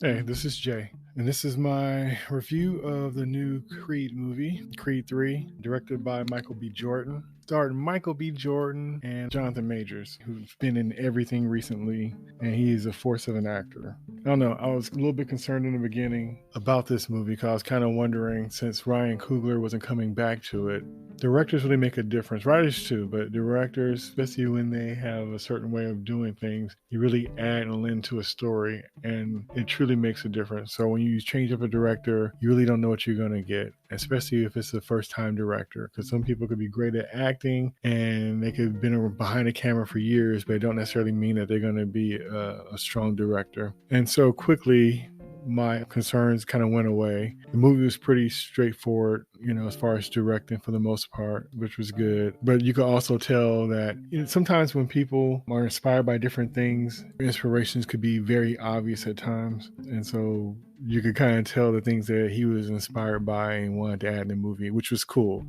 Hey, this is Jay, and this is my review of the new Creed movie, Creed 3, directed by Michael B. Jordan. Starring Michael B. Jordan and Jonathan Majors, who's been in everything recently, and he is a force of an actor. I don't know, I was a little bit concerned in the beginning about this movie because I was kind of wondering, since Ryan Coogler wasn't coming back to it, directors really make a difference. Writers too, but directors, especially when they have a certain way of doing things, you really add and lend to a story, and it truly makes a difference. So when you change up a director, you really don't know what you're going to get, especially if it's a first time director, because some people could be great at acting and they could have been behind a camera for years, but it don't necessarily mean that they're going to be a strong director. And so quickly, my concerns kind of went away. The movie was pretty straightforward, as far as directing for the most part, which was good. But you could also tell that, sometimes when people are inspired by different things, inspirations could be very obvious at times. And so you could kind of tell the things that he was inspired by and wanted to add in the movie, which was cool.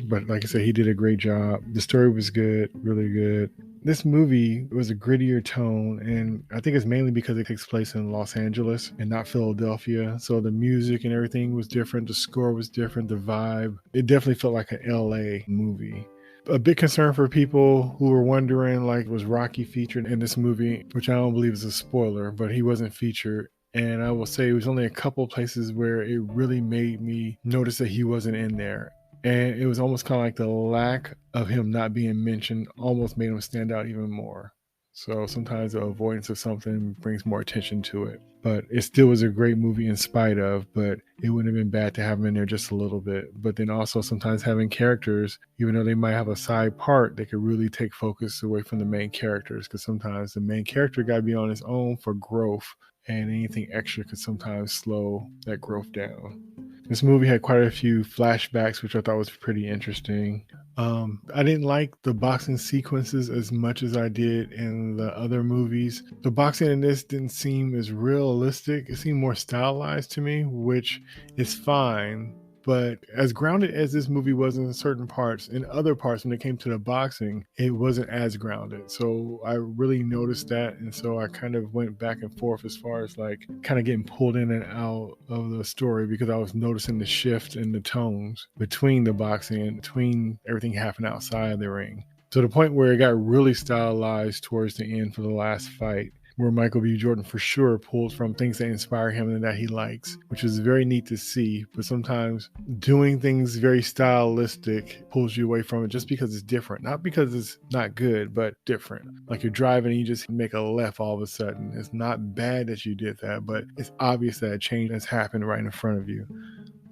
But like I said, he did a great job. The story was good, really good. This movie was a grittier tone, and I think it's mainly because it takes place in Los Angeles and not Philadelphia. So the music and everything was different. The score was different. The vibe. It definitely felt like an LA movie. A big concern for people who were wondering, like, was Rocky featured in this movie, which I don't believe is a spoiler, but he wasn't featured. And I will say it was only a couple of places where it really made me notice that he wasn't in there. And it was almost kind of like the lack of him not being mentioned almost made him stand out even more. So sometimes the avoidance of something brings more attention to it. But it still was a great movie in spite of, but it wouldn't have been bad to have him in there just a little bit. But then also sometimes having characters, even though they might have a side part, they could really take focus away from the main characters, because sometimes the main character got to be on his own for growth, and anything extra could sometimes slow that growth down. This movie had quite a few flashbacks, which I thought was pretty interesting. I didn't like the boxing sequences as much as I did in the other movies. The boxing in this didn't seem as realistic. It seemed more stylized to me, which is fine. But as grounded as this movie was in certain parts, in other parts, when it came to the boxing, it wasn't as grounded. So I really noticed that. And so I kind of went back and forth as far as like kind of getting pulled in and out of the story, because I was noticing the shift in the tones between the boxing and between everything happening outside of the ring. To the point where it got really stylized towards the end for the last fight, where Michael B. Jordan for sure pulls from things that inspire him and that he likes, which is very neat to see. But sometimes doing things very stylistic pulls you away from it just because it's different. Not because it's not good, but different. Like you're driving and you just make a left all of a sudden. It's not bad that you did that, but it's obvious that a change has happened right in front of you.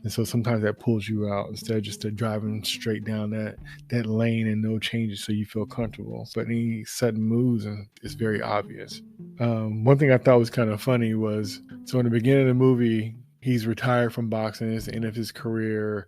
And so sometimes that pulls you out instead of just driving straight down that lane and no changes so you feel comfortable. But any sudden moves, and it's very obvious. One thing I thought was kind of funny was, so in the beginning of the movie, he's retired from boxing. It's the end of his career,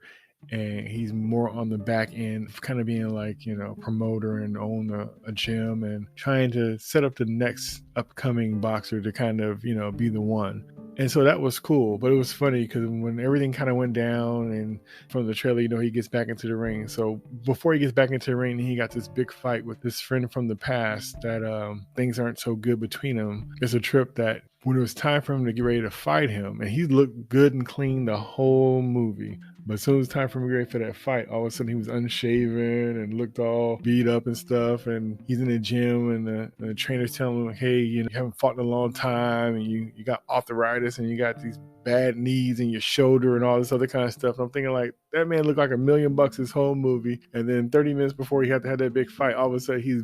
and he's more on the back end, kind of being like, promoter and own a gym and trying to set up the next upcoming boxer to kind of, be the one. And so that was cool, but it was funny because when everything kind of went down and from the trailer, he gets back into the ring. So before he gets back into the ring, he got this big fight with this friend from the past that things aren't so good between them. It's a trip that when it was time for him to get ready to fight him, and he looked good and clean the whole movie. But as soon as it was time for him to get ready for that fight, all of a sudden he was unshaven and looked all beat up and stuff. And he's in the gym, and the trainer's telling him, hey, you haven't fought in a long time, and you got arthritis, and you got these bad knees in your shoulder and all this other kind of stuff. And I'm thinking, like, that man looked like $1,000,000 his whole movie. And then 30 minutes before he had to have that big fight, all of a sudden he's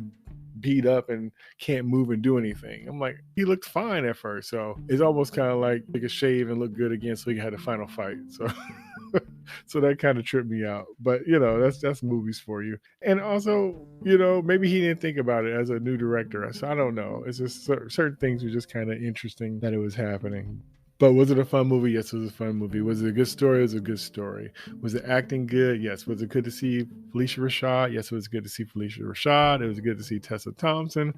beat up and can't move and do anything. I'm like, he looked fine at first. So it's almost kind of like take a shave and look good again so he had a final fight. So so that kind of tripped me out. But that's movies for you. And also, maybe he didn't think about it as a new director. So I don't know. It's just certain things were just kind of interesting that it was happening. But was it a fun movie? Yes, it was a fun movie. Was it a good story? It was a good story. Was it acting good? Yes. Was it good to see Phylicia Rashad? Yes, it was good to see Phylicia Rashad. It was good to see Tessa Thompson.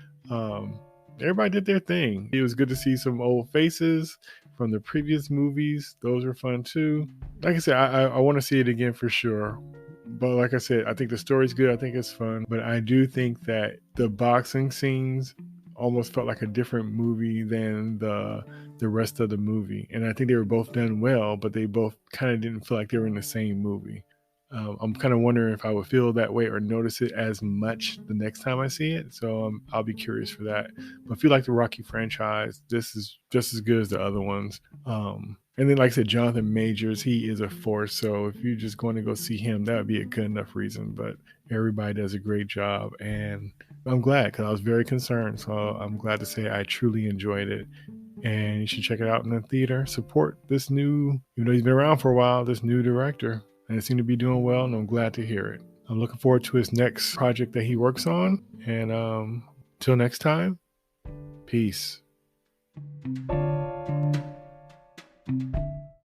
Everybody did their thing. It was good to see some old faces from the previous movies. Those were fun too. Like I said, I want to see it again for sure. But like I said, I think the story's good. I think it's fun. But I do think that the boxing scenes almost felt like a different movie than the rest of the movie. And I think they were both done well, but they both kind of didn't feel like they were in the same movie. I'm kind of wondering if I would feel that way or notice it as much the next time I see it. So I'll be curious for that. But if you like the Rocky franchise, this is just as good as the other ones. And then, like I said, Jonathan Majors, he is a force. So if you're just going to go see him, that would be a good enough reason. But everybody does a great job. And I'm glad, because I was very concerned. So I'm glad to say I truly enjoyed it. And you should check it out in the theater. Support this new, even though he's been around for a while, this new director. And it seemed to be doing well, and I'm glad to hear it. I'm looking forward to his next project that he works on. And until next time, peace.